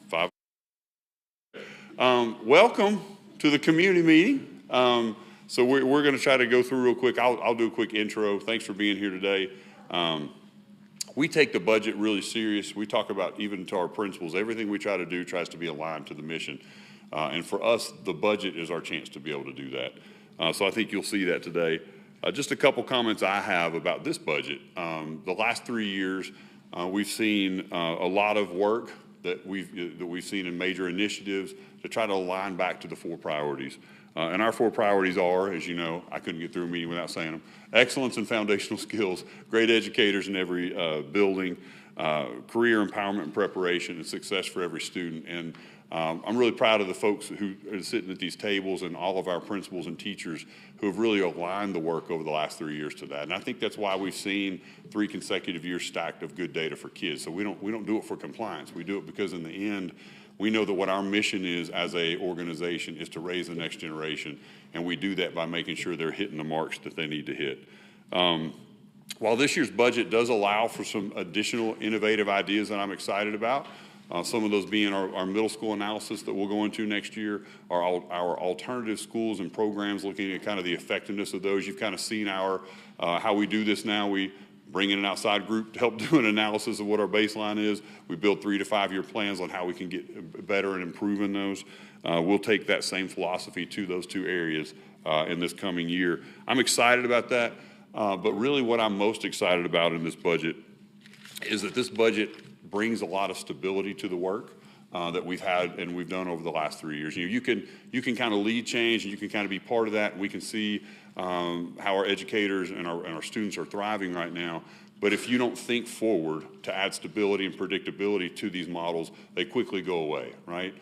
5. Welcome to the community meeting. So we're going to try to go through real quick. I'll do a quick intro. Thanks for being here today. We take the budget really serious. We talk about, even to our principals, everything we try to do tries to be aligned to the mission. And for us, the budget is our chance to be able to do that. So I think you'll see that today. Just a couple comments I have about this budget. The last 3 years, we've seen a lot of work that we've seen in major initiatives to try to align back to the 4 priorities. And our 4 priorities are, as you know, I couldn't get through a meeting without saying them: excellence and foundational skills, great educators in every building, career empowerment and preparation, and success for every student. And I'm really proud of the folks who are sitting at these tables and all of our principals and teachers who have really aligned the work over the last 3 years to that. And I think that's why we've seen 3 consecutive years stacked of good data for kids. So we don't do it for compliance. We do it because in the end, we know that what our mission is as a organization is to raise the next generation, and we do that by making sure they're hitting the marks that they need to hit. While this year's budget does allow for some additional innovative ideas that I'm excited about, some of those being our middle school analysis that we'll go into next year, our alternative schools and programs, looking at kind of the effectiveness of those. You've kind of seen how we do this now. We bring in an outside group to help do an analysis of what our baseline is. We build 3 to 5 year plans on how we can get better and improve in those. We'll take that same philosophy to those 2 areas in this coming year. I'm excited about that, but really what I'm most excited about in this budget is that this budget brings a lot of stability to the work that we've had and we've done over the last 3 years. You can kind of lead change, and you can kind of be part of that. And we can see how our educators and our students are thriving right now. But if you don't think forward to add stability and predictability to these models, they quickly go away, right?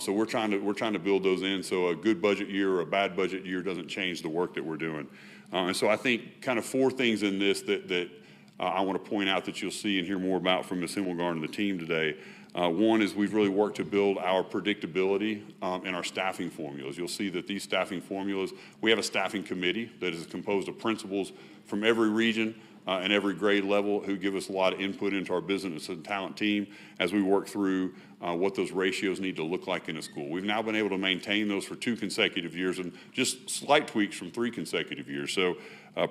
So we're trying to build those in, so a good budget year or a bad budget year doesn't change the work that we're doing. And so I think kind of 4 things in this that I want to point out that you'll see and hear more about from Ms. Himmelgarn and the team today. One is we've really worked to build our predictability in our staffing formulas. You'll see that these staffing formulas, we have a staffing committee that is composed of principals from every region and every grade level who give us a lot of input into our business and talent team as we work through what those ratios need to look like in a school. We've now been able to maintain those for 2 consecutive years and just slight tweaks from 3 consecutive years. So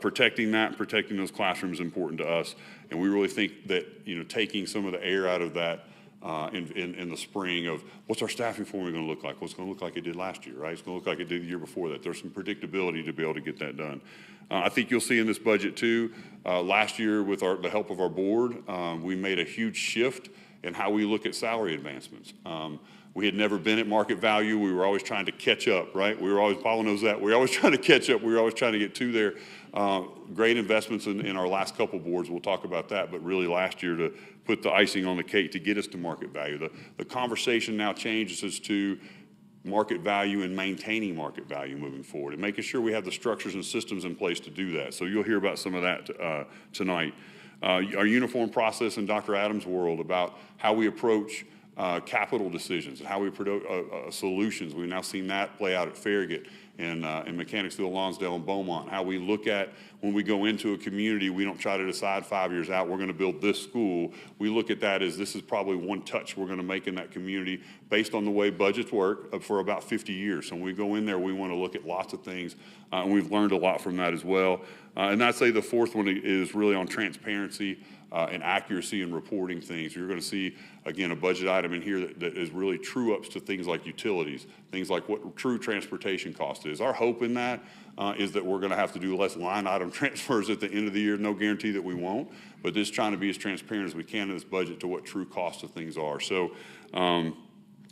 protecting that and protecting those classrooms is important to us. And we really think that, taking some of the air out of that in the spring of what's our staffing formula going to look like? What's going to look like it did last year, right? It's going to look like it did the year before that. There's some predictability to be able to get that done. I think you'll see in this budget too, last year with the help of our board, we made a huge shift in how we look at salary advancements. We had never been at market value. We were always trying to catch up, right? Paula knows that. We were always trying to catch up. We were always trying to get to there. Great investments in our last couple boards. We'll talk about that. But really last year to put the icing on the cake to get us to market value. The conversation now changes as to market value and maintaining market value moving forward and making sure we have the structures and systems in place to do that. So you'll hear about some of that tonight. Our uniform process in Dr. Adams' world about how we approach capital decisions and how we produce solutions. We've now seen that play out at Farragut and in Mechanicsville, Lonsdale, and Beaumont. How we look at when we go into a community, we don't try to decide 5 years out, we're going to build this school. We look at that as this is probably one touch we're going to make in that community based on the way budgets work for about 50 years. So when we go in there, we want to look at lots of things, and we've learned a lot from that as well. And I'd say the 4th one is really on transparency and accuracy in reporting things. You're going to see, again, a budget item in here that is really true ups to things like utilities, things like what true transportation cost is. Our hope in that is that we're going to have to do less line item transfers at the end of the year. No guarantee that we won't, but just trying to be as transparent as we can in this budget to what true costs of things are. So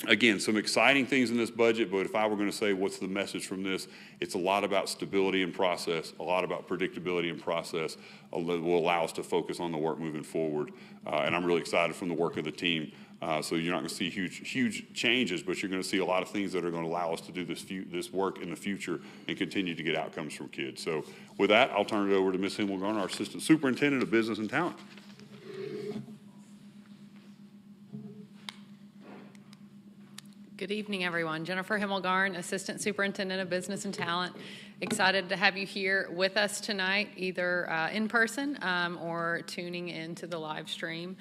again, some exciting things in this budget, but if I were going to say what's the message from this, it's a lot about stability and process, a lot about predictability and process that will allow us to focus on the work moving forward. And I'm really excited from the work of the team. So you're not going to see huge changes, but you're going to see a lot of things that are going to allow us to do this work in the future and continue to get outcomes from kids. So with that, I'll turn it over to Ms. Himmelgarn, our Assistant Superintendent of Business and Talent. Good evening, everyone. Jennifer Himmelgarn, Assistant Superintendent of Business and Talent. Excited to have you here with us tonight, either in person or tuning into the live stream.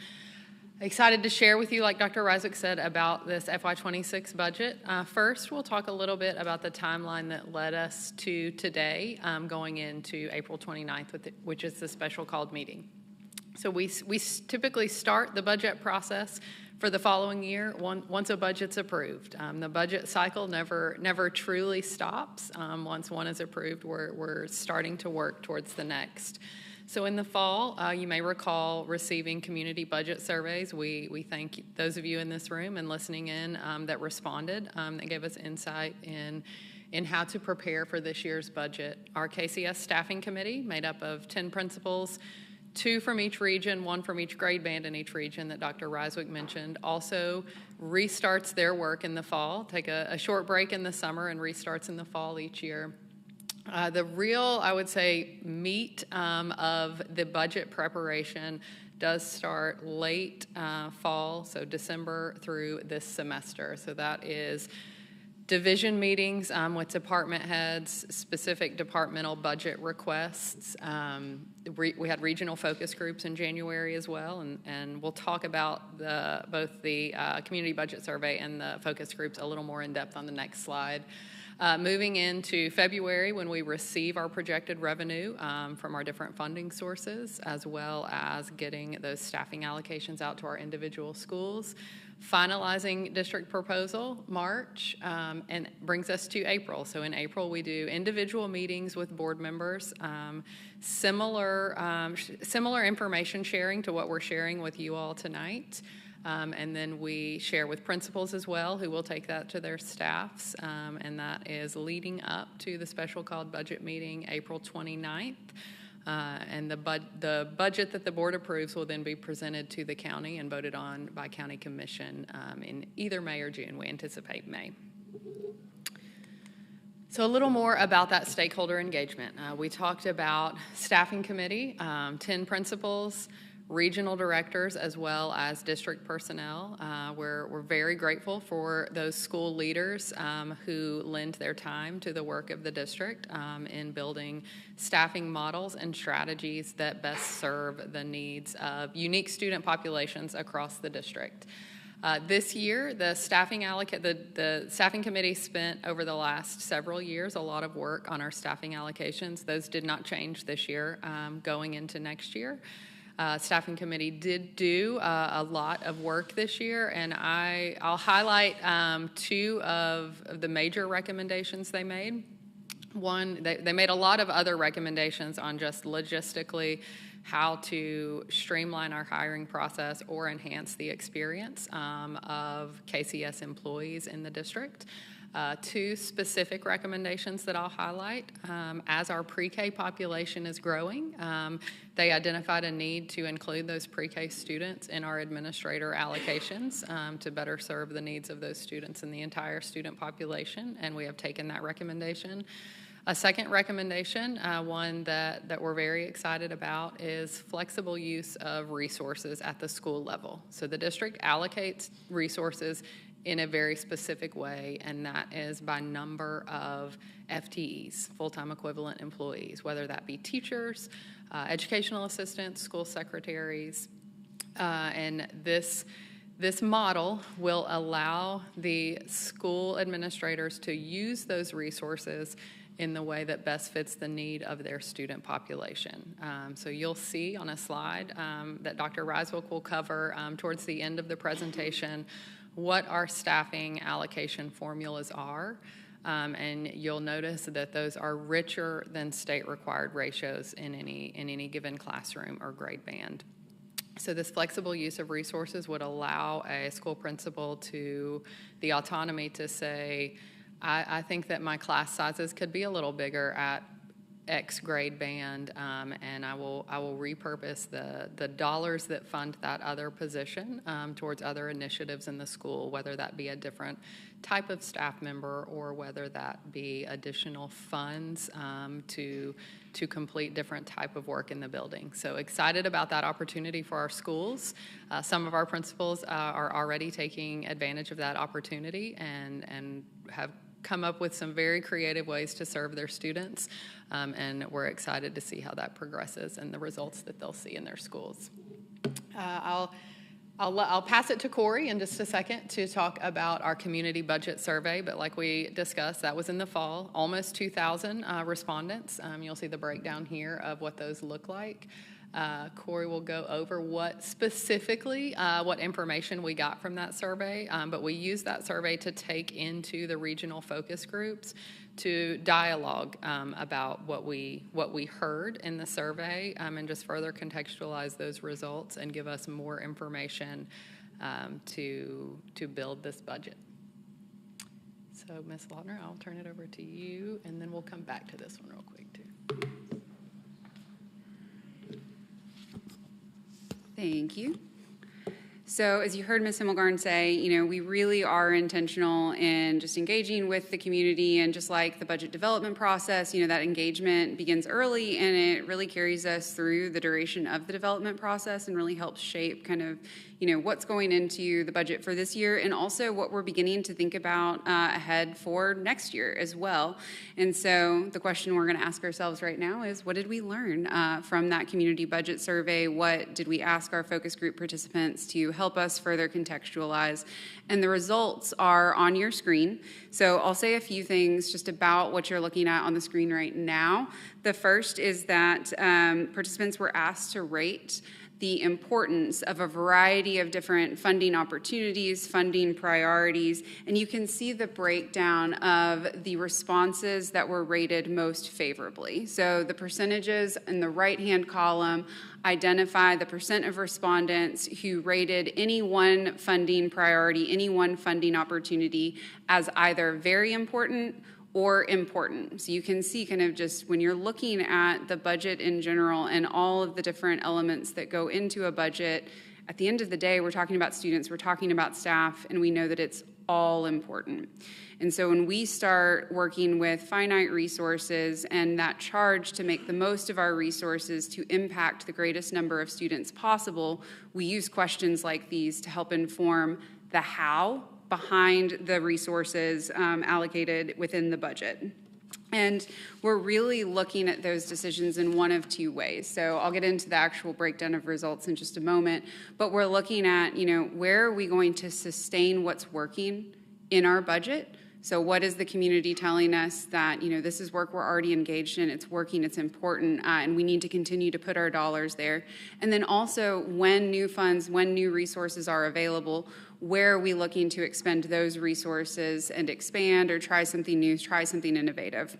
Excited to share with you, like Dr. Reiswick said, about this FY26 budget. First, we'll talk a little bit about the timeline that led us to today, going into April 29th, which is the special called meeting. So we typically start the budget process for the following year once a budget's approved. The budget cycle never truly stops. Once one is approved, we're starting to work towards the next. So in the fall, you may recall receiving community budget surveys. We thank those of you in this room and listening in that responded, that gave us insight in how to prepare for this year's budget. Our KCS staffing committee, made up of 10 principals, 2 from each region, 1 from each grade band in each region that Dr. Reiswick mentioned, also restarts their work in the fall, take a short break in the summer and restarts in the fall each year. The real, I would say, meat of the budget preparation does start late fall, so December through this semester. So that is division meetings with department heads, specific departmental budget requests. We had regional focus groups in January as well, and we'll talk about both the community budget survey and the focus groups a little more in depth on the next slide. Moving into February, when we receive our projected revenue from our different funding sources, as well as getting those staffing allocations out to our individual schools. Finalizing district proposal, March, and brings us to April. So in April, we do individual meetings with board members, similar information sharing to what we're sharing with you all tonight. And then we share with principals as well, who will take that to their staffs, and that is leading up to the special called budget meeting April 29th. And the budget that the board approves will then be presented to the county and voted on by county commission in either May or June. We anticipate May. So a little more about that stakeholder engagement. We talked about staffing committee, 10 principals, regional directors, as well as district personnel. We're very grateful for those school leaders who lend their time to the work of the district in building staffing models and strategies that best serve the needs of unique student populations across the district. This year, the staffing committee spent over the last several years a lot of work on our staffing allocations. Those did not change this year going into next year. Staffing committee did do a lot of work this year, and I'll highlight 2 of the major recommendations they made. One, they made a lot of other recommendations on just logistically how to streamline our hiring process or enhance the experience of KCS employees in the district. 2 specific recommendations that I'll highlight. As our pre-K population is growing, they identified a need to include those pre-K students in our administrator allocations to better serve the needs of those students in the entire student population, and we have taken that recommendation. A second recommendation, one that we're very excited about, is flexible use of resources at the school level. So the district allocates resources in a very specific way, and that is by number of FTEs, full-time equivalent employees, whether that be teachers, educational assistants, school secretaries, and this model will allow the school administrators to use those resources in the way that best fits the need of their student population. So you'll see on a slide that Dr. Reiswick will cover towards the end of the presentation what our staffing allocation formulas are, and you'll notice that those are richer than state required ratios in any given classroom or grade band. So this flexible use of resources would allow a school principal the autonomy to say, I think that my class sizes could be a little bigger at X grade band, and I will repurpose the dollars that fund that other position towards other initiatives in the school, whether that be a different type of staff member or whether that be additional funds to complete different type of work in the building. So excited about that opportunity for our schools. Some of our principals are already taking advantage of that opportunity and have come up with some very creative ways to serve their students, and we're excited to see how that progresses and the results that they'll see in their schools. I'll I'll pass it to Corey in just a second to talk about our community budget survey, but like we discussed, that was in the fall, almost 2,000 respondents. You'll see the breakdown here of what those look like. Corey will go over what specifically, what information we got from that survey, but we used that survey to take into the regional focus groups to dialogue about what we heard in the survey, and just further contextualize those results and give us more information to build this budget. So, Ms. Lautner, I'll turn it over to you, and then we'll come back to this one real quick too. Thank you. So as you heard Ms. Himmelgarn say, we really are intentional in just engaging with the community, and just like the budget development process, that engagement begins early and it really carries us through the duration of the development process and really helps shape kind of, what's going into the budget for this year, and also what we're beginning to think about ahead for next year as well. And so the question we're going to ask ourselves right now is, what did we learn from that community budget survey? What did we ask our focus group participants to help us further contextualize? And the results are on your screen. So I'll say a few things just about what you're looking at on the screen right now. The first is that participants were asked to rate the importance of a variety of different funding opportunities, funding priorities, and you can see the breakdown of the responses that were rated most favorably. So the percentages in the right-hand column identify the percent of respondents who rated any one funding priority, any one funding opportunity as either very important or important. So you can see kind of just when you're looking at the budget in general and all of the different elements that go into a budget, at the end of the day, we're talking about students, we're talking about staff, and we know that it's all important. And so when we start working with finite resources and that charge to make the most of our resources to impact the greatest number of students possible, we use questions like these to help inform the how behind the resources allocated within the budget. And we're really looking at those decisions in one of two ways. So I'll get into the actual breakdown of results in just a moment, but we're looking at, where are we going to sustain what's working in our budget? So what is the community telling us that, this is work we're already engaged in, it's working, it's important, and we need to continue to put our dollars there. And then also, when new funds, when new resources are available, where are we looking to expend those resources and expand or try something new, try something innovative?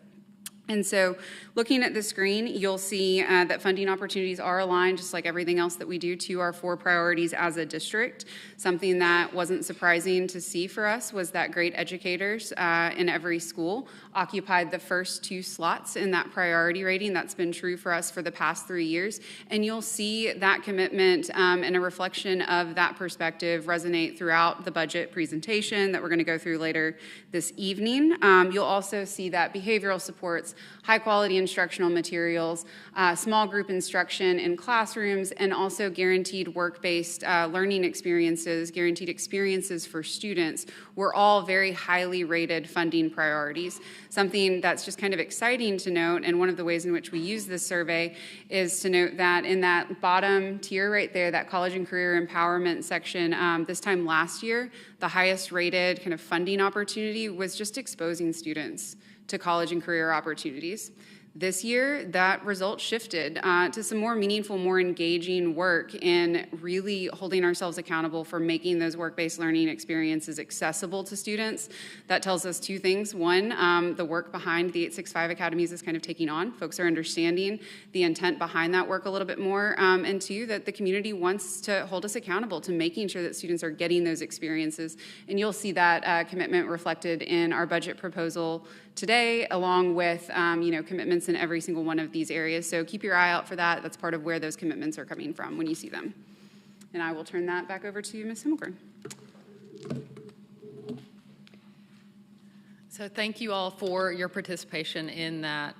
And so looking at the screen, you'll see that funding opportunities are aligned, just like everything else that we do, to our 4 priorities as a district. Something that wasn't surprising to see for us was that great educators in every school occupied the first 2 slots in that priority rating. That's been true for us for the past 3 years. And you'll see that commitment and a reflection of that perspective resonate throughout the budget presentation that we're going to go through later this evening. You'll also see that behavioral supports, high-quality instructional materials, small group instruction in classrooms, and also guaranteed work-based learning experiences, guaranteed experiences for students were all very highly rated funding priorities. Something that's just kind of exciting to note, and one of the ways in which we use this survey is to note that in that bottom tier right there, that college and career empowerment section, this time last year, the highest rated kind of funding opportunity was just exposing students to college and career opportunities. This year, that result shifted to some more meaningful, more engaging work in really holding ourselves accountable for making those work-based learning experiences accessible to students. That tells us 2 things. One, the work behind the 865 Academies is kind of taking on. Folks are understanding the intent behind that work a little bit more. And 2, that the community wants to hold us accountable to making sure that students are getting those experiences. And you'll see that commitment reflected in our budget proposal today, along with commitments in every single one of these areas. So keep your eye out for that. That's part of where those commitments are coming from when you see them. And I will turn that back over to Ms. Himmelgarn. So thank you all for your participation in that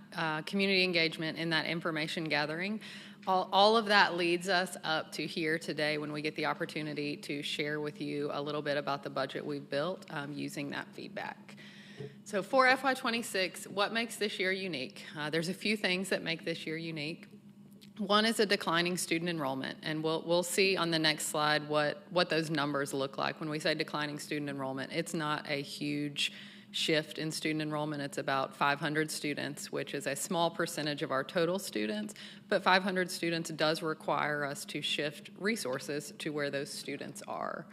community engagement, in that information gathering. All of that leads us up to here today when we get the opportunity to share with you a little bit about the budget we've built using that feedback. So for FY26, what makes this year unique? There's a few things that make this year unique. One is a declining student enrollment, and we'll see on the next slide what those numbers look like. When we say declining student enrollment, it's not a huge shift in student enrollment. It's about 500 students, which is a small percentage of our total students, but 500 students does require us to shift resources to where those students are.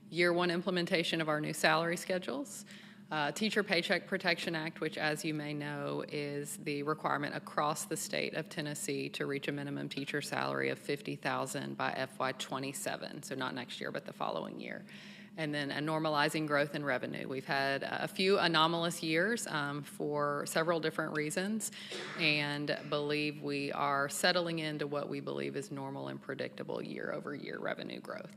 Year one implementation of our new salary schedules. Teacher Paycheck Protection Act, which, as you may know, is the requirement across the state of Tennessee to reach a minimum teacher salary of $50,000 by FY27, so not next year, but the following year. And then a normalizing growth in revenue. We've had a few anomalous years for several different reasons, and believe we are settling into what we believe is normal and predictable year-over-year revenue growth.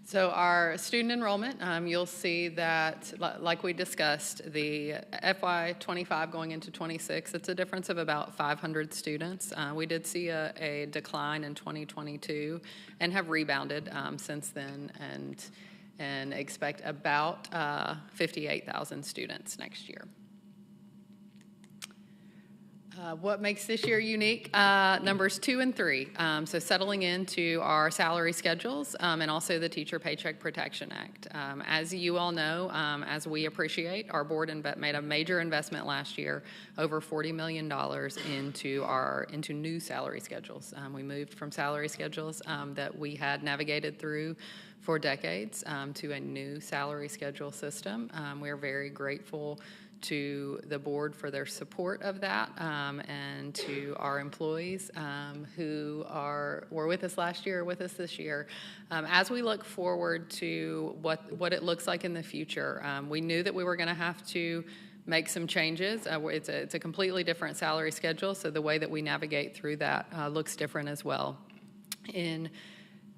So our student enrollment, you'll see that, like we discussed, the FY25 going into 26, it's a difference of about 500 students. We did see a decline in 2022 and have rebounded since then, and expect about 58,000 students next year. What makes this year unique? Numbers 2 and 3. So settling into our salary schedules and also the Teacher Paycheck Protection Act. As you all know, as we appreciate, our board made a major investment last year, over $40 million into new salary schedules. We moved from salary schedules that we had navigated through for decades to a new salary schedule system. We're very grateful to the board for their support of that, and to our employees who were with us last year, with us this year. As we look forward to what it looks like in the future, we knew that we were going to have to make some changes. It's a completely different salary schedule, so the way that we navigate through that looks different as well. In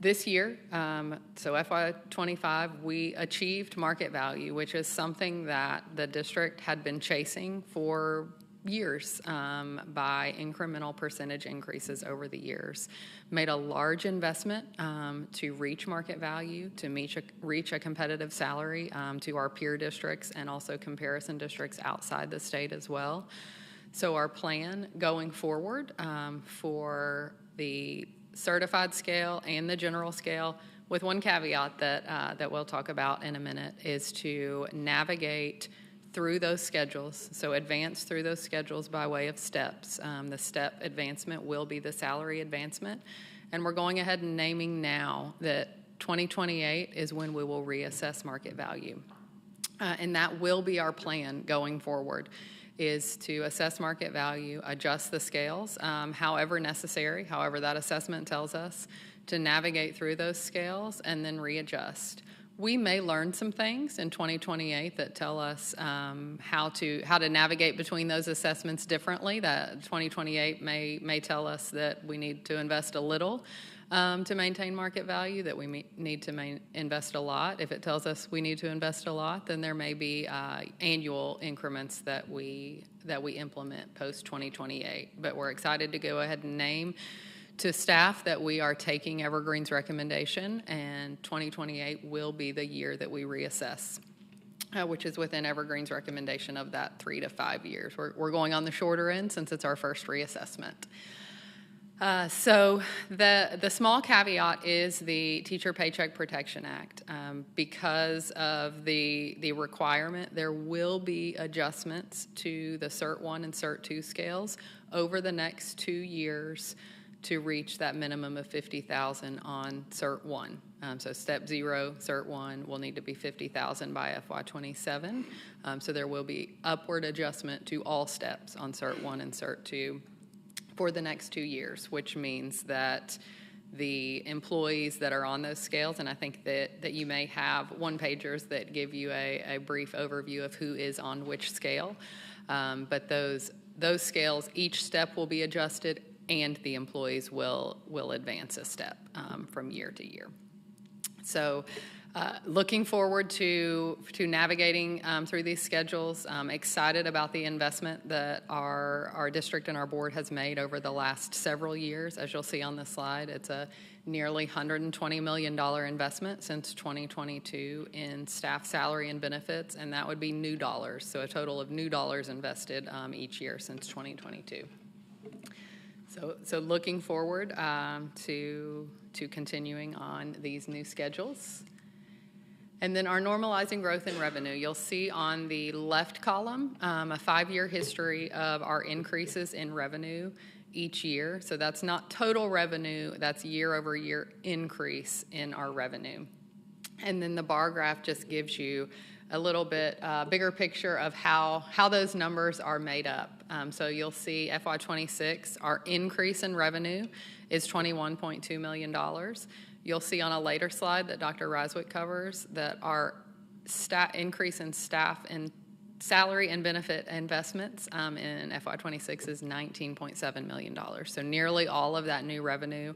this year, so FY25, we achieved market value, which is something that the district had been chasing for years by incremental percentage increases over the years. Made a large investment to reach market value, to reach a competitive salary to our peer districts and also comparison districts outside the state as well. So our plan going forward for the certified scale and the general scale, with one caveat that we'll talk about in a minute, is to navigate through those schedules, so advance through those schedules by way of steps. The step advancement will be the salary advancement, and we're going ahead and naming now that 2028 is when we will reassess market value. And that will be our plan going forward, is to assess market value, adjust the scales, however necessary, however that assessment tells us, to navigate through those scales and then readjust. We may learn some things in 2028 that tell us how to navigate between those assessments differently. That 2028 may tell us that we need to invest a little to maintain market value, that we need to invest a lot. If it tells us we need to invest a lot, then there may be annual increments that we implement post 2028. But we're excited to go ahead and name to staff that we are taking Evergreen's recommendation, and 2028 will be the year that we reassess, which is within Evergreen's recommendation of that 3 to 5 years. We're going on the shorter end since it's our first reassessment. So the small caveat is the Teacher Paycheck Protection Act. Because of the requirement, there will be adjustments to the Cert 1 and Cert 2 scales over the next 2 years to reach that minimum of $50,000 on Cert 1. So Step 0, Cert 1, will need to be $50,000 by FY27. So there will be upward adjustment to all steps on Cert 1 and Cert 2 for the next 2 years, which means that the employees that are on those scales, and I think that you may have one-pagers that give you a brief overview of who is on which scale, but those scales, each step will be adjusted, and the employees will advance a step from year to year. So looking forward to navigating through these schedules. Excited about the investment that our district and our board has made over the last several years. As you'll see on this slide, it's a nearly $120 million investment since 2022 in staff salary and benefits, and that would be new dollars, so a total of new dollars invested each year since 2022. So looking forward to continuing on these new schedules. And then our normalizing growth in revenue. You'll see on the left column a 5-year history of our increases in revenue each year. So that's not total revenue, that's year-over-year increase in our revenue. And then the bar graph just gives you a little bit bigger picture of how those numbers are made up. So you'll see FY26, our increase in revenue is $21.2 million. You'll see on a later slide that Dr. Raswick covers that our increase in staff and salary and benefit investments in FY26 is $19.7 million. So nearly all of that new revenue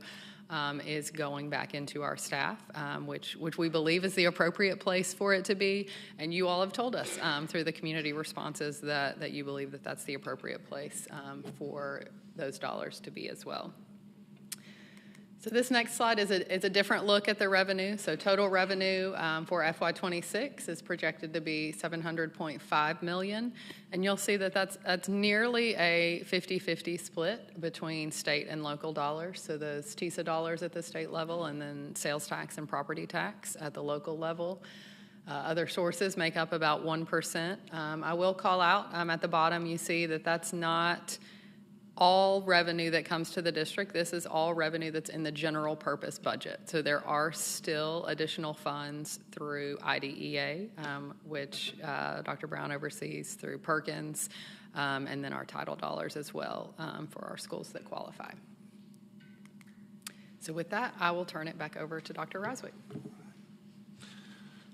is going back into our staff, which we believe is the appropriate place for it to be. And you all have told us through the community responses that you believe that that's the appropriate place for those dollars to be as well. So this next slide is a different look at the revenue. So total revenue for FY26 is projected to be $700.5 million. And you'll see that that's nearly a 50-50 split between state and local dollars. So those TISA dollars at the state level and then sales tax and property tax at the local level. Other sources make up about 1%. I will call out at the bottom, you see that that's not all revenue that comes to the district. This is all revenue that's in the general purpose budget. So there are still additional funds through IDEA, which Dr. Brown oversees through Perkins, and then our title dollars as well for our schools that qualify. So with that, I will turn it back over to Dr. Raswick.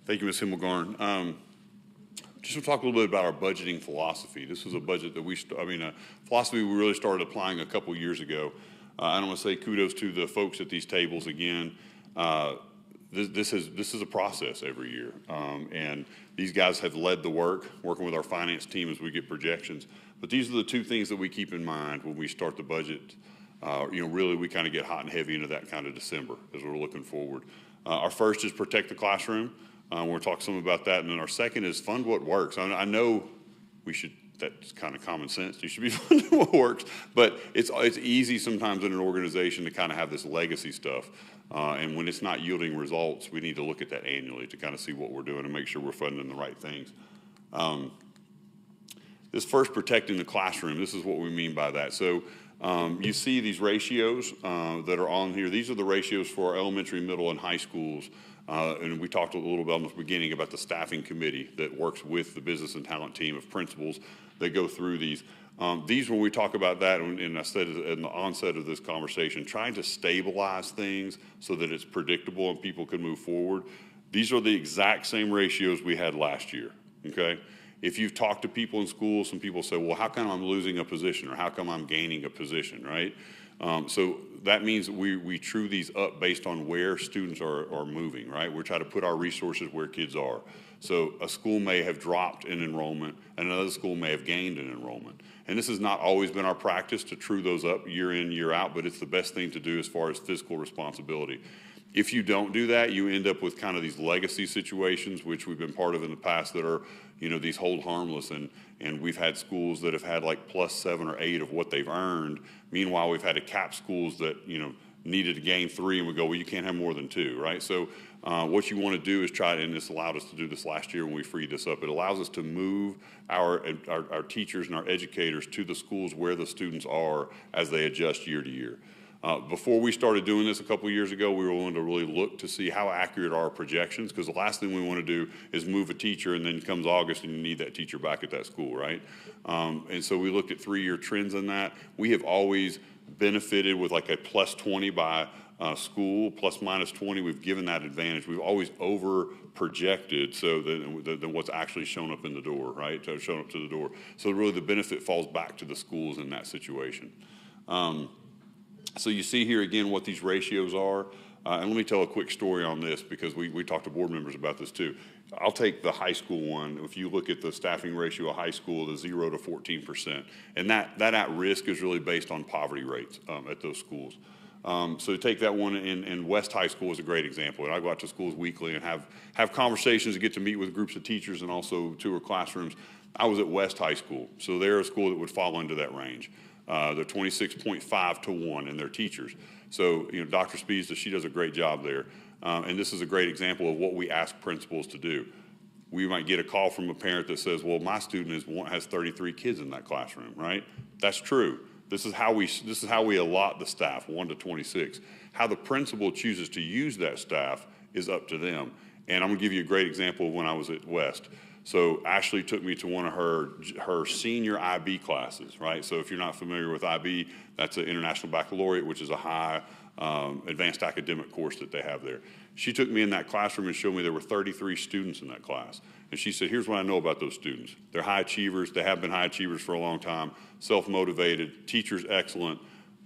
Thank you, Ms. Himmelgarn. Just to talk a little bit about our budgeting philosophy. This is a budget that philosophy we really started applying a couple years ago. I don't want to say kudos to the folks at these tables again. This is a process every year, and these guys have led the working with our finance team as we get projections. But these are the two things that we keep in mind when we start the budget. Really we kind of get hot and heavy into that kind of December as we're looking forward. Our first is protect the classroom. We'll talk some about that. And then our second is fund what works. I know that's kind of common sense. You should be funding what works. But it's easy sometimes in an organization to kind of have this legacy stuff. And when it's not yielding results, we need to look at that annually to kind of see what we're doing and make sure we're funding the right things. This first, protecting the classroom, this is what we mean by that. So you see these ratios that are on here. These are the ratios for our elementary, middle, and high schools. And we talked a little bit in the beginning about the staffing committee that works with the business and talent team of principals that go through these. When we talk about that, and I said in the onset of this conversation, trying to stabilize things so that it's predictable and people can move forward. These are the exact same ratios we had last year, okay? If you've talked to people in schools, some people say, well, how come I'm losing a position or how come I'm gaining a position, right? So that means we true these up based on where students are moving, right? We're trying to put our resources where kids are. So a school may have dropped in enrollment and another school may have gained in enrollment. And this has not always been our practice to true those up year in, year out, but it's the best thing to do as far as fiscal responsibility. If you don't do that, you end up with kind of these legacy situations, which we've been part of in the past, that are, these hold harmless. And we've had schools that have had like +7 or 8 of what they've earned. Meanwhile, we've had to cap schools that, needed to gain 3, and we go, well, you can't have more than 2, right? So what you want to do is and this allowed us to do this last year when we freed this up. It allows us to move our teachers and our educators to the schools where the students are as they adjust year to year. Before we started doing this a couple of years ago, we were willing to really look to see how accurate are our projections, because the last thing we want to do is move a teacher and then comes August and you need that teacher back at that school, right? And so we looked at 3-year trends in that. We have always benefited with like a +20 by school, ±20. We've given that advantage. We've always over projected so than what's actually shown up in the door, right? So shown up to the door. So really the benefit falls back to the schools in that situation. So you see here again what these ratios are. And let me tell a quick story on this, because we talked to board members about this too. I'll take the high school one. If you look at the staffing ratio of high school, the 0 to 14%. And that at risk is really based on poverty rates at those schools. So take that one, and West High School is a great example. And I go out to schools weekly and have conversations and get to meet with groups of teachers and also tour classrooms. I was at West High School, so they're a school that would fall into that range. They're 26.5 to 1 in their teachers. So, Dr. Speeds, she does a great job there. And this is a great example of what we ask principals to do. We might get a call from a parent that says, well, my student has 33 kids in that classroom, right? That's true. This is how we allot the staff, 1 to 26. How the principal chooses to use that staff is up to them. And I'm gonna give you a great example of when I was at West. So Ashley took me to one of her senior IB classes, right? So if you're not familiar with IB, that's an International Baccalaureate, which is a high advanced academic course that they have there. She took me in that classroom and showed me there were 33 students in that class. And she said, here's what I know about those students. They're high achievers. They have been high achievers for a long time, self-motivated, teachers excellent.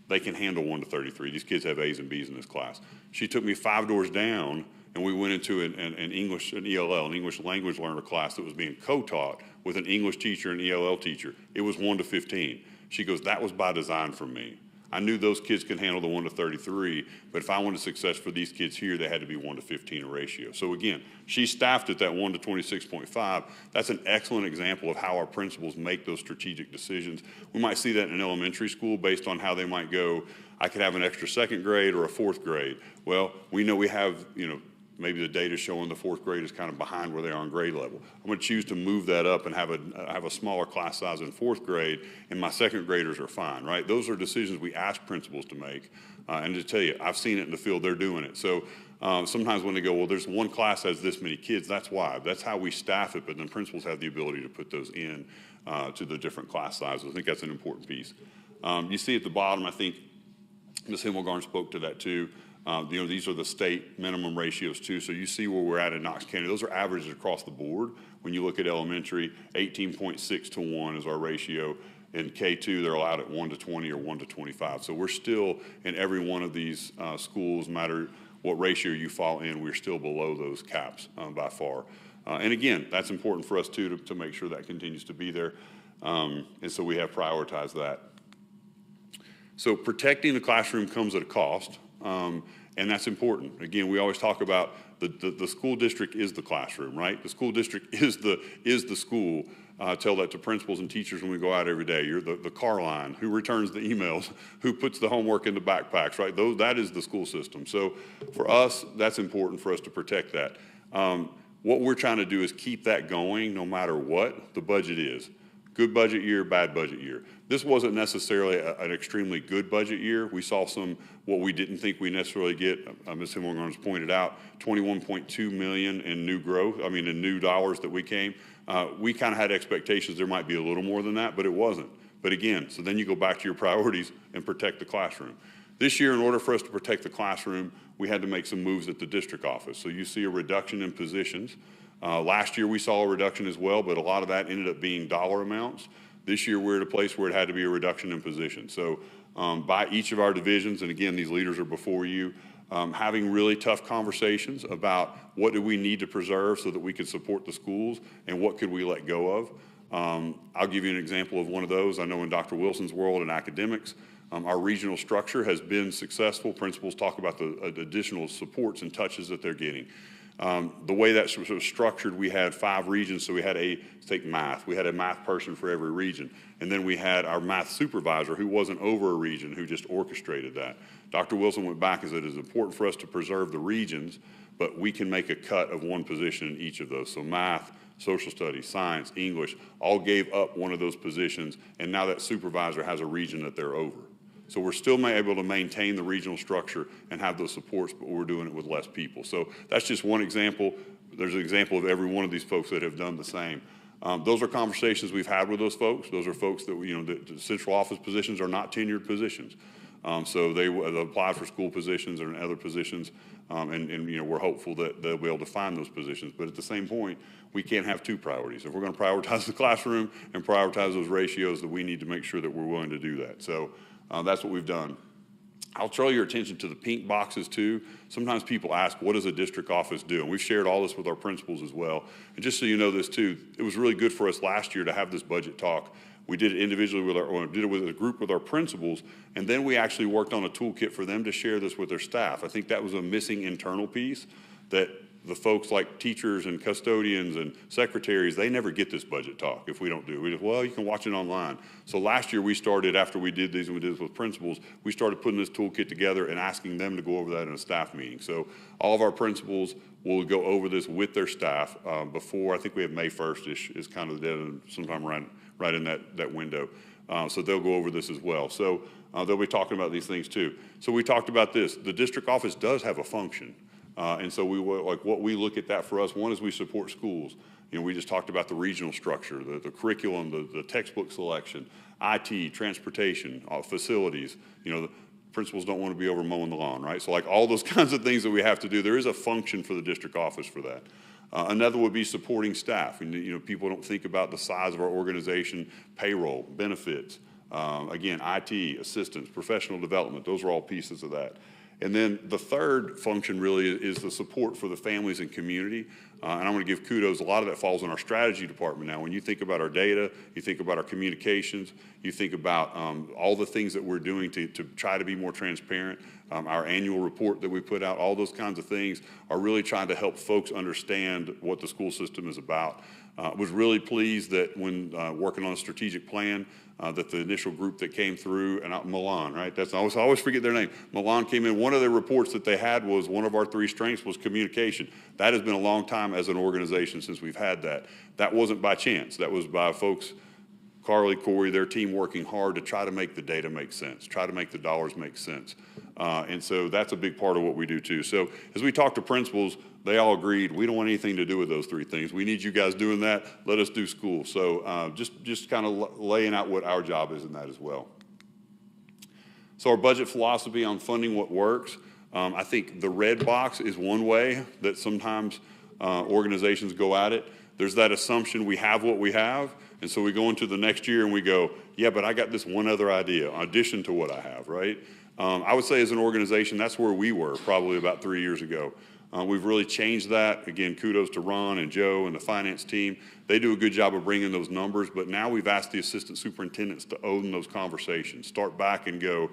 They can handle 1 to 33. These kids have A's and B's in this class. She took me 5 doors down, and we went into an ELL, an English language learner class that was being co-taught with an English teacher and ELL teacher. It was 1 to 15. She goes, that was by design for me. I knew those kids could handle the 1 to 33, but if I wanted success for these kids here, they had to be 1 to 15 ratio. So again, she staffed at that 1 to 26.5. That's an excellent example of how our principals make those strategic decisions. We might see that in elementary school based on how they might go, I could have an extra 2nd grade or a 4th grade. Well, we know we have, maybe the data showing the 4th grade is kind of behind where they are on grade level. I'm going to choose to move that up and have a smaller class size in 4th grade, and my 2nd graders are fine, right? Those are decisions we ask principals to make. And to tell you, I've seen it in the field, they're doing it. So sometimes when they go, well, there's one class that has this many kids, that's why. That's how we staff it, but then principals have the ability to put those in to the different class sizes. I think that's an important piece. You see at the bottom, I think Ms. Himmelgarn spoke to that too. These are the state minimum ratios too. So you see where we're at in Knox County. Those are averages across the board. When you look at elementary, 18.6 to 1 is our ratio. In K2, they're allowed at 1 to 20 or 1 to 25. So we're still in every one of these schools, no matter what ratio you fall in, we're still below those caps by far. And again, that's important for us too to make sure that continues to be there. And so we have prioritized that. So protecting the classroom comes at a cost. And that's important. Again, we always talk about the school district is the classroom, right? The school district is the school. Tell that to principals and teachers when we go out every day. You're the car line, who returns the emails, who puts the homework in the backpacks, right? That is the school system. So for us, that's important for us to protect that. What we're trying to do is keep that going no matter what the budget is. Good budget year, bad budget year. This wasn't necessarily an extremely good budget year. We saw what we didn't think we necessarily get. Ms. Himmelgarn's pointed out, $21.2 million in new growth, in new dollars that we came. We kind of had expectations there might be a little more than that, but it wasn't. But again, so then you go back to your priorities and protect the classroom. This year, in order for us to protect the classroom, we had to make some moves at the district office. So you see a reduction in positions. Last year we saw a reduction as well, but a lot of that ended up being dollar amounts. This year we're at a place where it had to be a reduction in positions. So by each of our divisions, and again, these leaders are before you, having really tough conversations about what do we need to preserve so that we could support the schools and what could we let go of. I'll give you an example of one of those. I know in Dr. Wilson's world in academics, our regional structure has been successful. Principals talk about the additional supports and touches that they're getting. The way that's sort of structured, we had 5 regions, so we had take math. We had a math person for every region. And then we had our math supervisor who wasn't over a region, who just orchestrated that. Dr. Wilson went back and said it's important for us to preserve the regions, but we can make a cut of one position in each of those. So math, social studies, science, English, all gave up one of those positions, and now that supervisor has a region that they're over. So we're still able to maintain the regional structure and have those supports, but we're doing it with less people. So that's just one example. There's an example of every one of these folks that have done the same. Those are conversations we've had with those folks. Those are folks that, the central office positions are not tenured positions. So they apply for school positions or other positions, and we're hopeful that they'll be able to find those positions. But at the same point, we can't have 2 priorities. If we're going to prioritize the classroom and prioritize those ratios, that we need to make sure that we're willing to do that. So that's what we've done. I'll draw your attention to the pink boxes too. Sometimes people ask, what does a district office do? And we've shared all this with our principals as well. And just so you know this too, it was really good for us last year to have this budget talk. We did it individually did it with a group with our principals, and then we actually worked on a toolkit for them to share this with their staff. I think that was a missing internal piece that the folks like teachers and custodians and secretaries, they never get this budget talk if we don't do it. We just, well, you can watch it online. So last year we started, after we did these and we did this with principals, we started putting this toolkit together and asking them to go over that in a staff meeting. So all of our principals will go over this with their staff before, I think we have May 1st is kind of the deadline, sometime right in that window. So they'll go over this as well. So they'll be talking about these things too. So we talked about this. The district office does have a function. And so what we look at that for us, one is we support schools. You know, we just talked about the regional structure, the curriculum, the textbook selection, IT, transportation, facilities. You know, the principals don't want to be over mowing the lawn, right? So like all those kinds of things that we have to do, there is a function for the district office for that. Another would be supporting staff. And, you know, people don't think about the size of our organization, payroll, benefits, again, IT, assistance, professional development. Those are all pieces of that. And then the third function really is the support for the families and community. And I'm going to give kudos. A lot of that falls in our strategy department now. When you think about our data, you think about our communications, you think about all the things that we're doing to try to be more transparent. Our annual report that we put out, all those kinds of things are really trying to help folks understand what the school system is about. Was really pleased that when working on a strategic plan, that the initial group that came through, and Milan, right? I always forget their name. Milan came in. One of the reports that they had was one of our 3 strengths was communication. That has been a long time as an organization since we've had that. That wasn't by chance. That was by folks, Carly, Corey, their team working hard to try to make the data make sense, try to make the dollars make sense. And so that's a big part of what we do too. So as we talk to principals, they all agreed, we don't want anything to do with those 3 things. We need you guys doing that. Let us do school. So just kind of laying out what our job is in that as well. So our budget philosophy on funding what works. I think the red box is one way that sometimes organizations go at it. There's that assumption we have what we have. And so we go into the next year and we go, yeah, but I got this one other idea in addition to what I have, right? I would say as an organization, that's where we were probably about 3 years ago. We've really changed that. Again, kudos to Ron and Joe and the finance team. They do a good job of bringing those numbers, but now we've asked the assistant superintendents to own those conversations, start back and go,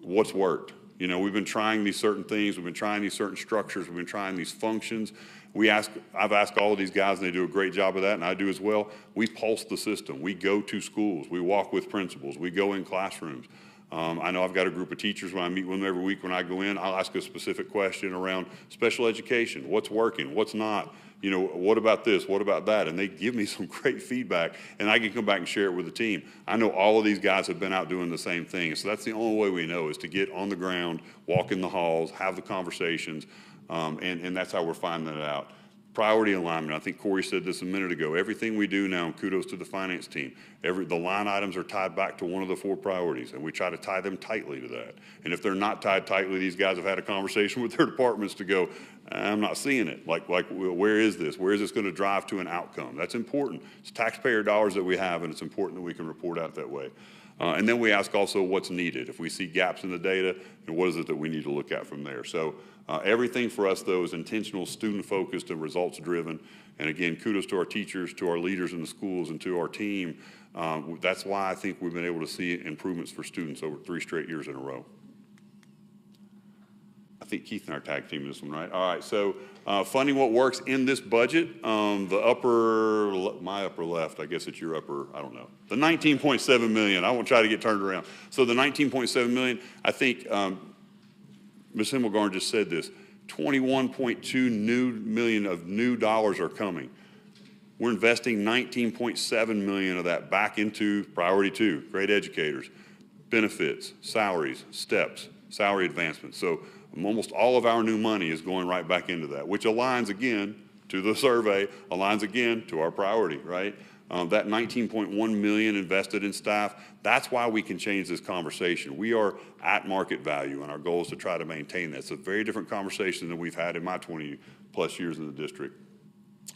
what's worked? You know, we've been trying these certain things. We've been trying these certain structures. We've been trying these functions. I've asked all of these guys, and they do a great job of that, and I do as well. We pulse the system. We go to schools. We walk with principals. We go in classrooms. I know I've got a group of teachers when I meet with them every week. When I go in, I'll ask a specific question around special education. What's working? What's not? You know, what about this? What about that? And they give me some great feedback, and I can come back and share it with the team. I know all of these guys have been out doing the same thing. So that's the only way we know is to get on the ground, walk in the halls, have the conversations, and that's how we're finding that out. Priority alignment. I think Corey said this a minute ago. Everything we do now, and kudos to the finance team, the line items are tied back to one of the 4 priorities, and we try to tie them tightly to that. And if they're not tied tightly, these guys have had a conversation with their departments to go, I'm not seeing it. Like where is this? Where is this going to drive to an outcome? That's important. It's taxpayer dollars that we have, and it's important that we can report out that way. And then we ask also what's needed. If we see gaps in the data, and what is it that we need to look at from there? So everything for us, though, is intentional, student-focused, and results-driven. And again, kudos to our teachers, to our leaders in the schools, and to our team. That's why I think we've been able to see improvements for students over 3 straight years in a row. I think Keith and I are tag teaming this one, right? All right, so funding what works in this budget. My upper left, I guess it's your upper, I don't know. The $19.7 million, I won't try to get turned around. So the $19.7 million, I think Ms. Himmelgarn just said this, 21.2 million of new dollars are coming. We're investing 19.7 million of that back into priority 2, great educators, benefits, salaries, steps, salary advancements. So almost all of our new money is going right back into that, which aligns again to the survey, aligns again to our priority, right? That 19.1 million invested in staff, that's why we can change this conversation. We are at market value, and our goal is to try to maintain that. It's a very different conversation than we've had in my 20 plus years in the district.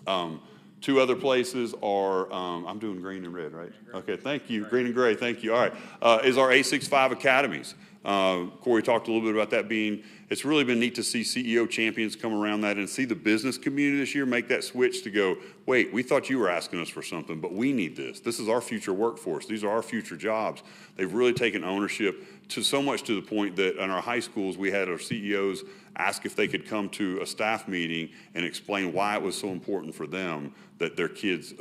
2 other places are, I'm doing green and red, right? Okay, thank you. Green and gray, thank you. All right, is our 865 academies. Corey talked a little bit about that being, it's really been neat to see CEO champions come around that and see the business community this year make that switch to go, wait, we thought you were asking us for something, but we need this. This is our future workforce. These are our future jobs. They've really taken ownership to so much to the point that in our high schools, we had our CEOs ask if they could come to a staff meeting and explain why it was so important for them that their kids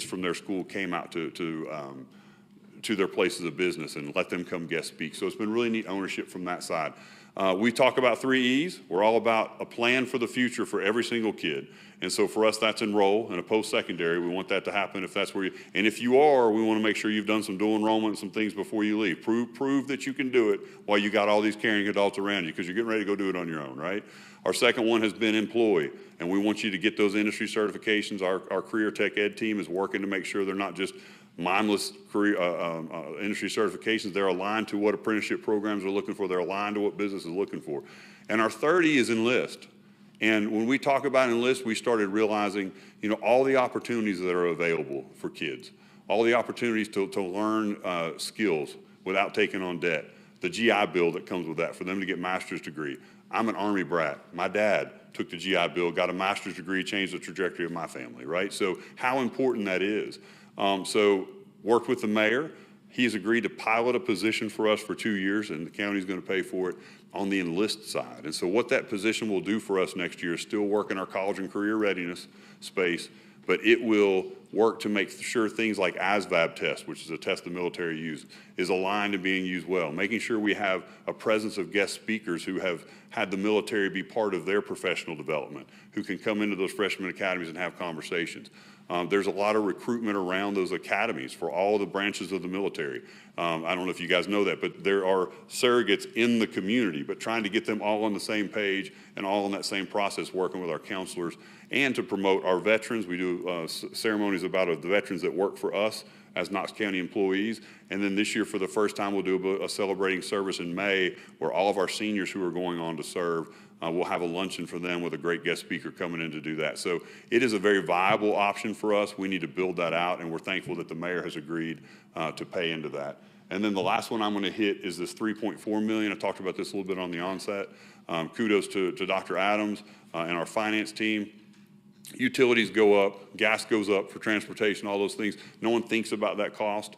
from their school came out to their places of business and let them come guest speak. So it's been really neat ownership from that side. We talk about 3 E's. We're all about a plan for the future for every single kid. And so for us, that's enroll in a post-secondary. We want that to happen if that's where you, and if you are, we want to make sure you've done some dual enrollment and some things before you leave. Prove that you can do it while you got all these caring adults around you, because you're getting ready to go do it on your own, right? Our second one has been employ, and we want you to get those industry certifications. Our career tech ed team is working to make sure they're not just mindless career industry certifications. They're aligned to what apprenticeship programs are looking for. They're aligned to what business is looking for. And our third E is enlist. And when we talk about enlist, we started realizing, all the opportunities that are available for kids, all the opportunities to learn skills without taking on debt, the GI Bill that comes with that for them to get master's degree. I'm an Army brat. My dad took the GI Bill, got a master's degree, changed the trajectory of my family, right? So how important that is. So worked with the mayor. He's agreed to pilot a position for us for 2 years, and the county's going to pay for it on the enlist side. And so what that position will do for us next year is still work in our college and career readiness space, but it will work to make sure things like ASVAB test, which is a test the military uses, is aligned and being used well, making sure we have a presence of guest speakers who have had the military be part of their professional development, who can come into those freshman academies and have conversations. There's a lot of recruitment around those academies for all the branches of the military. I don't know if you guys know that, but there are surrogates in the community, but trying to get them all on the same page and all in that same process, working with our counselors, and to promote our veterans. We do ceremonies about the veterans that work for us as Knox County employees. And then this year, for the first time, we'll do a celebrating service in May where all of our seniors who are going on to serve, we'll have a luncheon for them with a great guest speaker coming in to do that. So it is a very viable option for us. We need to build that out, and we're thankful that the mayor has agreed to pay into that. And then the last one I'm going to hit is this $3.4 million. I talked about this a little bit on the onset. Kudos to Dr. Adams and our finance team. Utilities go up, gas goes up for transportation, all those things. No one thinks about that cost.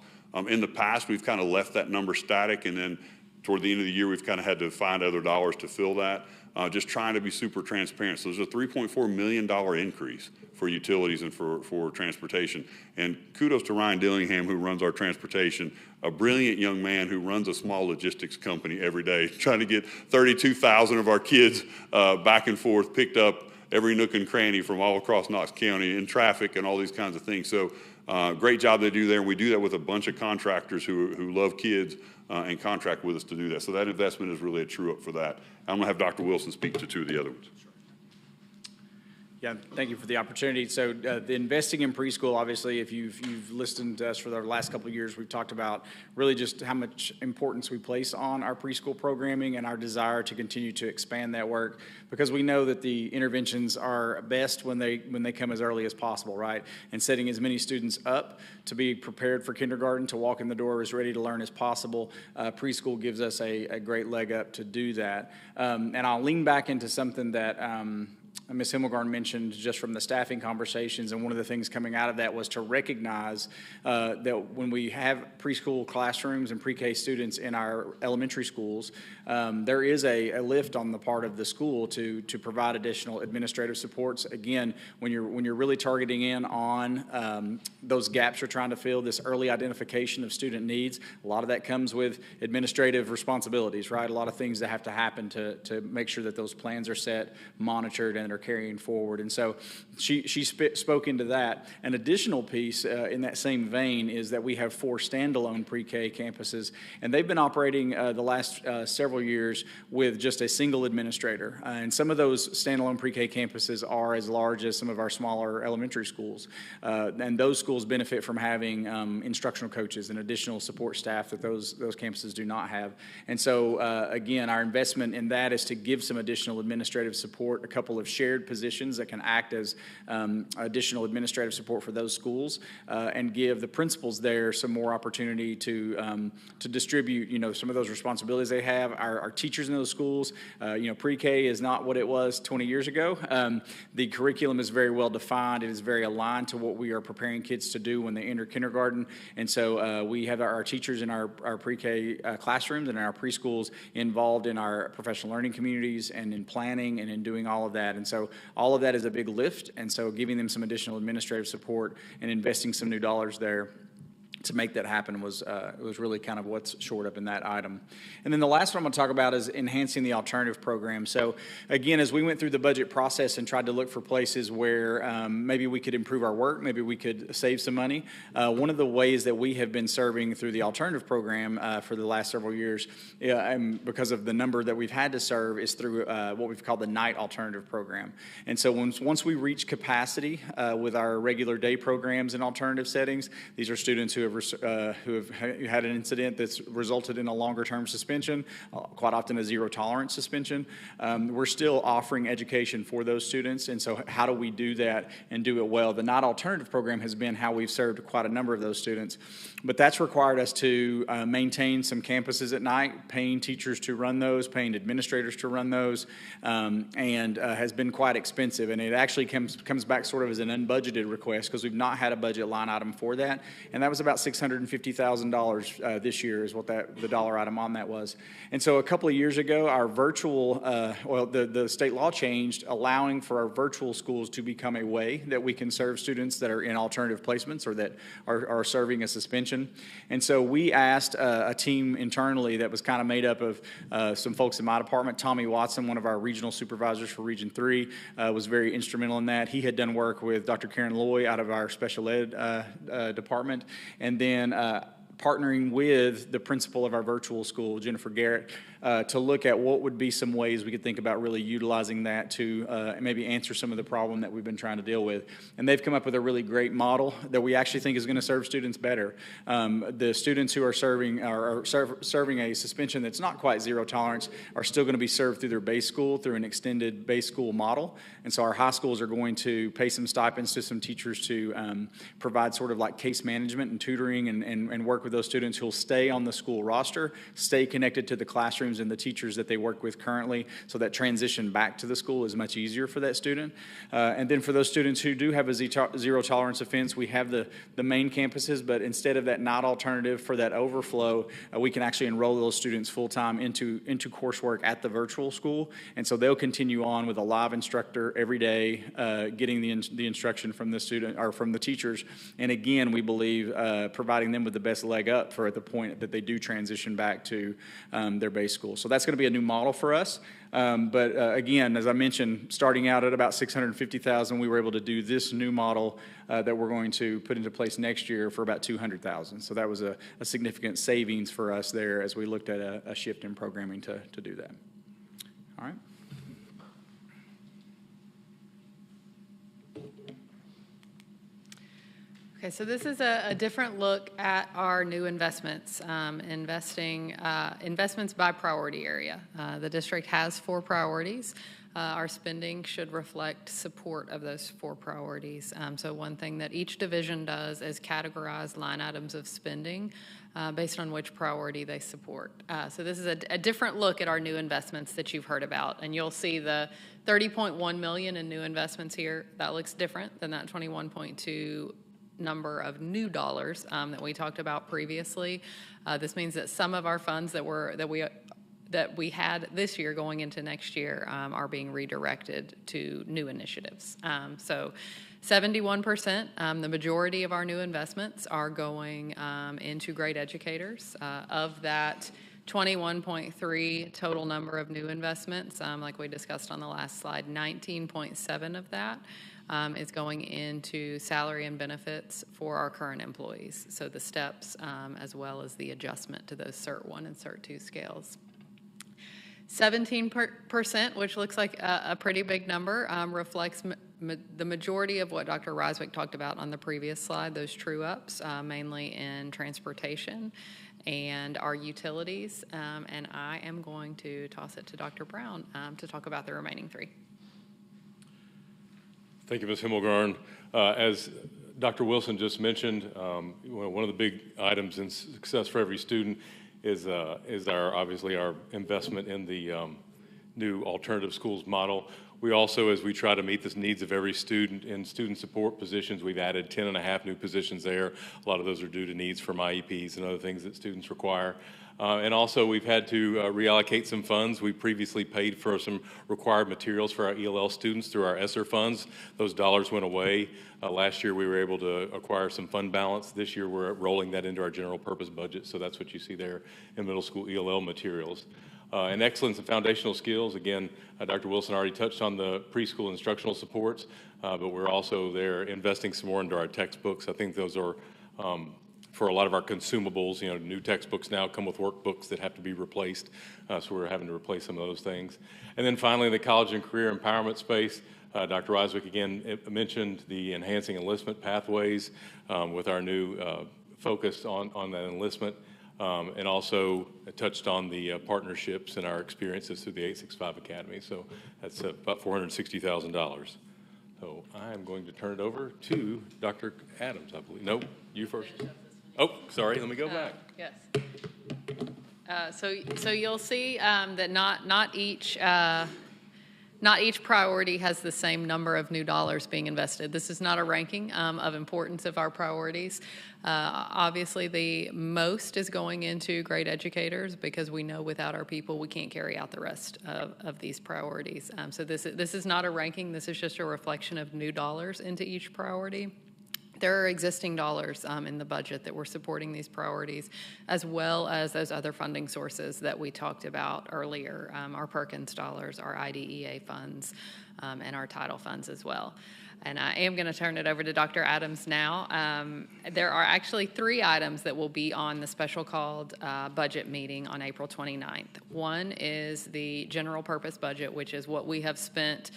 In the past, we've kind of left that number static, and then toward the end of the year, we've kind of had to find other dollars to fill that. Just trying to be super transparent. So there's a $3.4 million increase for utilities and for transportation. And kudos to Ryan Dillingham, who runs our transportation, a brilliant young man who runs a small logistics company every day, trying to get 32,000 of our kids back and forth, picked up every nook and cranny from all across Knox County in traffic and all these kinds of things. So great job they do there, and we do that with a bunch of contractors who love kids and contract with us to do that. So that investment is really a true up for that. I'm going to have Dr. Wilson speak to two of the other ones. Yeah, thank you for the opportunity. So the investing in preschool, obviously, if you've listened to us for the last couple of years, we've talked about really just how much importance we place on our preschool programming and our desire to continue to expand that work, because we know that the interventions are best when they come as early as possible, right? And setting as many students up to be prepared for kindergarten, to walk in the door as ready to learn as possible. Preschool gives us a great leg up to do that. And I'll lean back into something that Ms. Himmelgarn mentioned just from the staffing conversations, and one of the things coming out of that was to recognize that when we have preschool classrooms and pre-K students in our elementary schools, there is a lift on the part of the school to provide additional administrative supports. Again, when you're really targeting in on those gaps you're trying to fill, this early identification of student needs, a lot of that comes with administrative responsibilities, right? A lot of things that have to happen to make sure that those plans are set, monitored, and are carrying forward. And so she spoke into that. An additional piece in that same vein is that we have 4 standalone pre-K campuses, and they've been operating the last several years with just a single administrator. And some of those standalone pre-K campuses are as large as some of our smaller elementary schools. And those schools benefit from having instructional coaches and additional support staff that those campuses do not have. And so, again, our investment in that is to give some additional administrative support, a couple of shared shared positions that can act as additional administrative support for those schools, and give the principals there some more opportunity to distribute, some of those responsibilities they have. Our teachers in those schools, pre-K is not what it was 20 years ago. The curriculum is very well defined. It is very aligned to what we are preparing kids to do when they enter kindergarten. And so we have our teachers in our pre-K classrooms and in our preschools involved in our professional learning communities and in planning and in doing all of that. And so all of that is a big lift. And so giving them some additional administrative support and investing some new dollars there to make that happen was really kind of what's shored up in that item. And then the last one I'm going to talk about is enhancing the alternative program. So again, as we went through the budget process and tried to look for places where maybe we could improve our work, maybe we could save some money, one of the ways that we have been serving through the alternative program for the last several years, and because of the number that we've had to serve, is through what we've called the night alternative program. And so once we reach capacity with our regular day programs in alternative settings, these are students who have had an incident that's resulted in a longer-term suspension, quite often a zero-tolerance suspension. We're still offering education for those students, and so how do we do that and do it well? The Night Alternative Program has been how we've served quite a number of those students, but that's required us to maintain some campuses at night, paying teachers to run those, paying administrators to run those, and has been quite expensive, and it actually comes back sort of as an unbudgeted request because we've not had a budget line item for that, and that was about $650,000 this year is what the dollar item on that was. And so a couple of years ago, our virtual, the state law changed, allowing for our virtual schools to become a way that we can serve students that are in alternative placements or that are serving a suspension. And so we asked a team internally that was kind of made up of some folks in my department. Tommy Watson, one of our regional supervisors for Region 3, was very instrumental in that. He had done work with Dr. Karen Loy out of our special ed department, and then partnering with the principal of our virtual school, Jennifer Garrett, to look at what would be some ways we could think about really utilizing that to maybe answer some of the problem that we've been trying to deal with. And they've come up with a really great model that we actually think is going to serve students better. The students who are serving a suspension that's not quite zero tolerance are still going to be served through their base school, through an extended base school model. And so our high schools are going to pay some stipends to some teachers to provide sort of like case management and tutoring and work with those students who will stay on the school roster, stay connected to the classrooms and the teachers that they work with currently, so that transition back to the school is much easier for that student. And then for those students who do have a zero tolerance offense, we have the main campuses, but instead of that night alternative for that overflow, we can actually enroll those students full-time into coursework at the virtual school. And so they'll continue on with a live instructor every day, getting the instruction from the student or from the teachers. And again, we believe providing them with the best leg up for at the point that they do transition back to their base school. So that's going to be a new model for us. But again, as I mentioned, starting out at about $650,000, we were able to do this new model that we're going to put into place next year for about $200,000. So that was a significant savings for us there as we looked at a shift in programming to do that. All right. Okay, so this is a different look at our new investments, investments by priority area. The district has 4 priorities. Our spending should reflect support of those 4 priorities. So one thing that each division does is categorize line items of spending based on which priority they support. So this is a different look at our new investments that you've heard about, and you'll see the $30.1 million in new investments here. That looks different than that 21.2 number of new dollars that we talked about previously. This means that some of our funds that we had this year going into next year are being redirected to new initiatives. So 71%, the majority of our new investments are going into great educators. Of that 21.3 total number of new investments, like we discussed on the last slide, 19.7 of that is going into salary and benefits for our current employees. So the steps as well as the adjustment to those Cert 1 and Cert 2 scales. 17%, which looks like a pretty big number, reflects the majority of what Dr. Riswick talked about on the previous slide, those true-ups, mainly in transportation and our utilities. And I am going to toss it to Dr. Brown to talk about the remaining 3. Thank you, Ms. Himmelgarn. As Dr. Wilson just mentioned, one of the big items in success for every student is obviously our investment in the new alternative schools model. We also, as we try to meet the needs of every student in student support positions, we've added 10.5 new positions there. A lot of those are due to needs from IEPs and other things that students require. And also, we've had to reallocate some funds. We previously paid for some required materials for our ELL students through our ESSER funds. Those dollars went away. Last year, we were able to acquire some fund balance. This year, we're rolling that into our general purpose budget, so that's what you see there in middle school ELL materials. And excellence and foundational skills, again, Dr. Wilson already touched on the preschool instructional supports, but we're also there investing some more into our textbooks. I think those are for a lot of our consumables. New textbooks now come with workbooks that have to be replaced, so we're having to replace some of those things. And then finally, the college and career empowerment space. Dr. Reiswick again mentioned the enhancing enlistment pathways with our new focus on that enlistment, and also touched on the partnerships and our experiences through the 865 Academy. So that's about $460,000. So I am going to turn it over to Dr. Adams, I believe. Nope, you first. Oh, sorry, let me go back. Yes. So you'll see that not each priority has the same number of new dollars being invested. This is not a ranking of importance of our priorities. Obviously, the most is going into great educators because we know without our people we can't carry out the rest of these priorities. So this is not a ranking. This is just a reflection of new dollars into each priority. There are existing dollars in the budget that we're supporting these priorities, as well as those other funding sources that we talked about earlier, our Perkins dollars, our IDEA funds, and our title funds as well. And I am going to turn it over to Dr. Adams now. There are actually 3 items that will be on the special called budget meeting on April 29th. One is the general purpose budget, which is what we have spent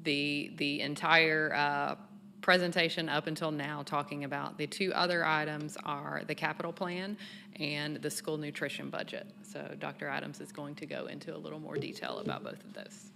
the entire presentation up until now talking about. The 2 other items are the capital plan and the school nutrition budget. So Dr. Adams is going to go into a little more detail about both of those.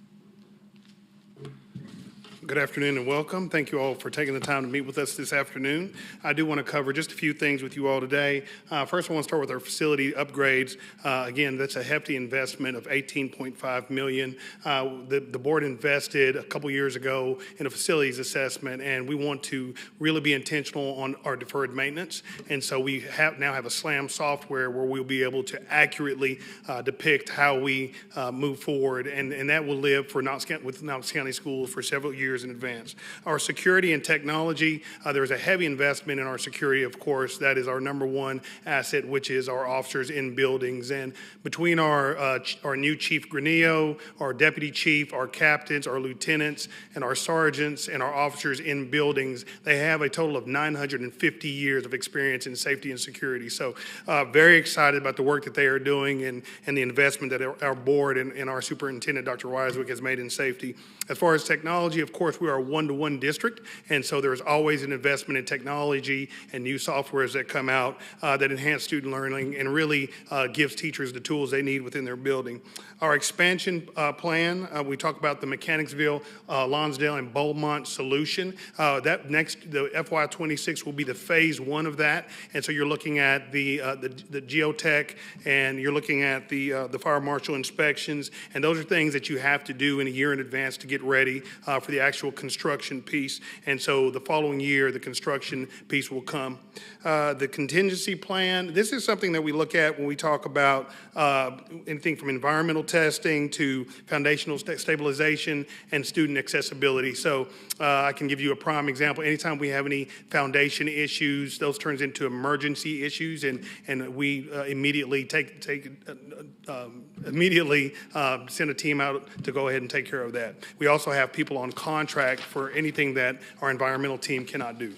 Good afternoon and welcome. Thank you all for taking the time to meet with us this afternoon. I do want to cover just a few things with you all today. First, I want to start with our facility upgrades. Again, that's a hefty investment of $18.5 million. The board invested a couple years ago in a facilities assessment, and we want to really be intentional on our deferred maintenance. And so we now have a SLAM software where we'll be able to accurately depict how we move forward, and that will live for Knox County Schools for several years in advance. Our security and technology, there's a heavy investment in our security, of course. That is our number one asset, which is our officers in buildings. And between our new Chief Granillo, our deputy chief, our captains, our lieutenants, and our sergeants, and our officers in buildings, they have a total of 950 years of experience in safety and security. So very excited about the work that they are doing and the investment that our board and our superintendent, Dr. Reiswick, has made in safety. As far as technology, of course, we are a one-to-one district, and so there's always an investment in technology and new softwares that come out that enhance student learning and really gives teachers the tools they need within their building. Our expansion plan, we talk about the Mechanicsville, Lonsdale, and Beaumont solution. The FY26 will be the phase 1 of that, and so you're looking at the geotech, and you're looking at the fire marshal inspections, and those are things that you have to do in a year in advance to get ready for the actual construction piece. And so the following year, the construction piece will come. The contingency plan, this is something that we look at when we talk about anything from environmental testing to foundational stabilization and student accessibility. So I can give you a prime example. Anytime we have any foundation issues, those turns into emergency issues, and we immediately send a team out to go ahead and take care of that. We also have people on contract for anything that our environmental team cannot do.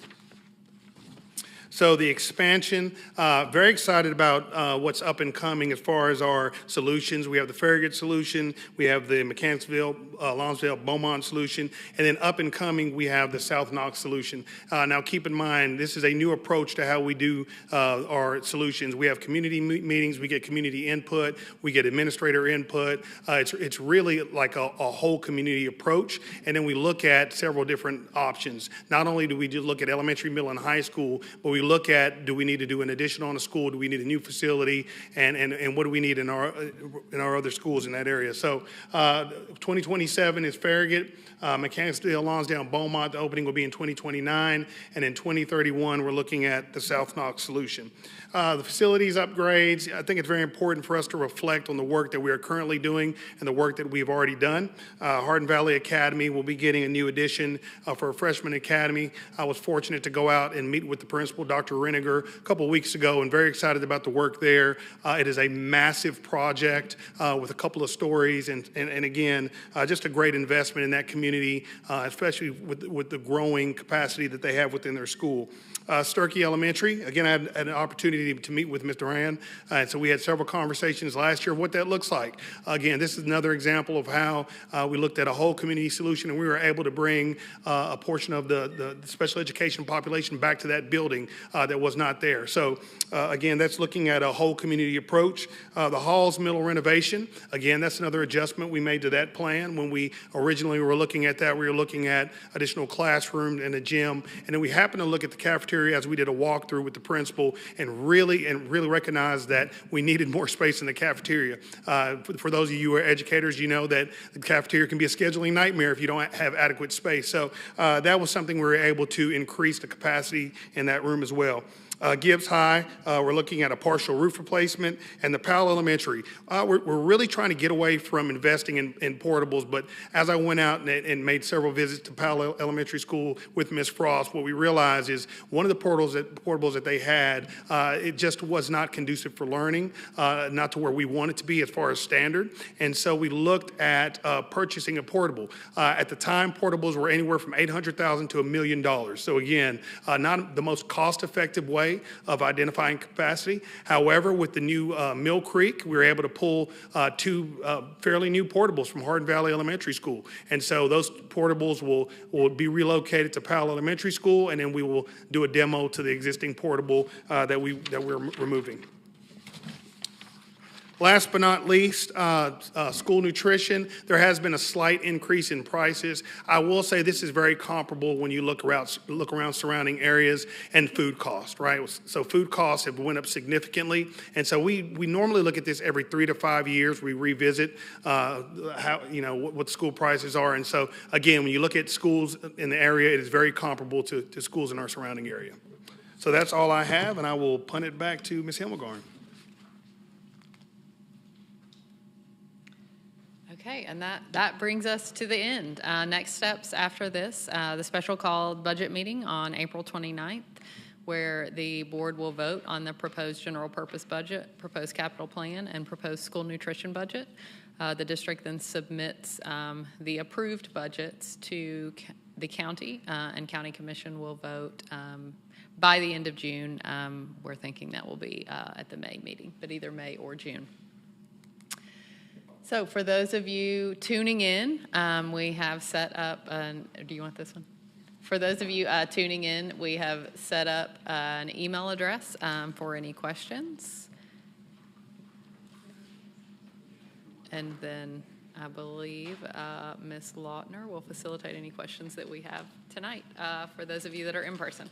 So the expansion, very excited about what's up and coming as far as our solutions. We have the Farragut solution, we have the Mechanicsville, Lonsdale, Beaumont solution, and then up and coming, we have the South Knox solution. Now keep in mind, this is a new approach to how we do our solutions. We have community meetings, we get community input, we get administrator input. It's really like a whole community approach, and then we look at several different options. Not only do we just look at elementary, middle, and high school, but we look at, do we need to do an addition on a school? Do we need a new facility? And what do we need in our other schools in that area? So 2027 is Farragut, Mechanicsville, Lonsdale, and Beaumont. The opening will be in 2029. And in 2031, we're looking at the South Knox solution. The facilities upgrades, I think it's very important for us to reflect on the work that we are currently doing and the work that we've already done. Hardin Valley Academy will be getting a new addition for a freshman academy. I was fortunate to go out and meet with the principal, Dr. Reniger, a couple of weeks ago, and very excited about the work there. It is a massive project with a couple of stories, and again, just a great investment in that community, especially with the growing capacity that they have within their school. Sturkey Elementary, again, I had an opportunity to meet with Mr. Rand, and so we had several conversations last year of what that looks like. Again, this is another example of how we looked at a whole community solution, and we were able to bring a portion of the special education population back to that building that was not there. So again, that's looking at a whole community approach. The Halls Middle renovation, again, that's another adjustment we made to that plan. When we originally were looking at that, we were looking at additional classrooms and a gym, and then we happened to look at the cafeteria as we did a walkthrough with the principal and really recognized that we needed more space in the cafeteria. For those of you who are educators, you know that the cafeteria can be a scheduling nightmare if you don't have adequate space. So that was something we were able to increase the capacity in that room as well. Gibbs High, we're looking at a partial roof replacement, and the Powell Elementary. We're really trying to get away from investing in portables, but as I went out and made several visits to Powell Elementary School with Ms. Frost, what we realized is one of the portables that they had, it just was not conducive for learning, not to where we want it to be as far as standard, and so we looked at purchasing a portable. At the time, portables were anywhere from $800,000 to $1 million. So again, not the most cost-effective way of identifying capacity. However, with the new Mill Creek, we were able to pull two fairly new portables from Hardin Valley Elementary School. And so those portables will be relocated to Powell Elementary School, and then we will do a demo to the existing portable that we're removing. Last but not least, school nutrition. There has been a slight increase in prices. I will say this is very comparable when you look around surrounding areas and food costs, right? So food costs have went up significantly, and so we normally look at this every 3 to 5 years. We revisit what the school prices are, and so again, when you look at schools in the area, it is very comparable to schools in our surrounding area. So that's all I have, and I will punt it back to Ms. Himmelgarn. Okay, and that brings us to the end. Next steps after this, the special called budget meeting on April 29th, where the board will vote on the proposed general purpose budget, proposed capital plan, and proposed school nutrition budget. The district then submits the approved budgets to the county, and county commission will vote by the end of June. We're thinking that will be at the May meeting, but either May or June. So for those of you tuning in, we have set up, do you want this one? For those of you tuning in, we have set up an email address for any questions. And then I believe Ms. Lautner will facilitate any questions that we have tonight for those of you that are in person.